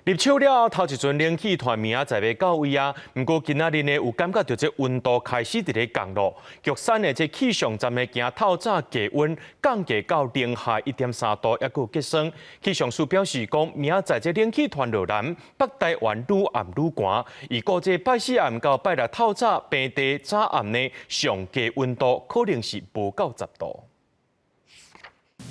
入秋了，头一阵冷气团明仔载要到位啊。不过今仔日呢，有感觉到这温度开始伫咧降落。玉山的这气象站呢，今透早低温降低到零下1.3度，还佫有结霜。气象署表示讲，明仔载这冷气团落南，北台湾愈暗愈寒。预估这拜四暗到拜六透早平地早暗呢，上低温度可能是无到10度。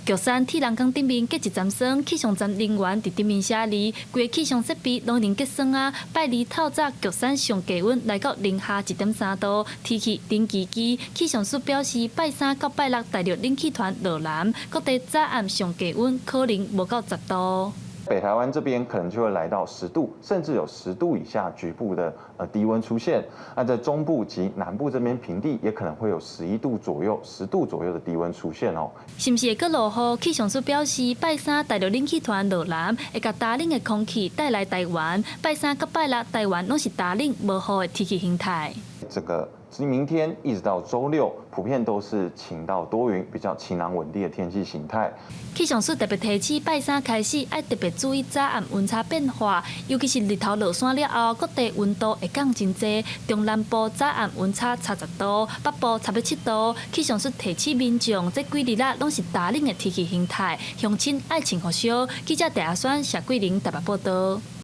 玉山铁栏杆顶面结一盏霜，气象站人员伫顶面写字，规个气象设备拢能结霜啊。拜二透早，玉山上低温来到零下1.3度，天气冷叽叽。气象署表示，拜三到拜六大陆冷气团落南，各地早暗上低温可能无到10度。北台湾这边可能就会来到10度，甚至有10度以下局部的低温出现。那在中部及南部这边平地也可能会有11度左右、10度左右的低温出现哦。是不是会阁落雨？气象署表示，拜三大陆冷气团落南，会甲大冷的空气带来台湾。拜三到拜六，台湾拢是大冷无雨的天气形态。这个明天一直到周六，普遍都是晴到多云，比较晴朗稳定的天气形态。气象署特别提醒，拜三开始要特别注意早暗温差变化，尤其是日头落山了后，各地温度会降真济。中南部早暗温差差10度，北部差不多7度。气象署提醒民众，这几日拢是大冷的天气形态，乡亲爱穿好少。记者戴阿选、谢桂玲台北报道。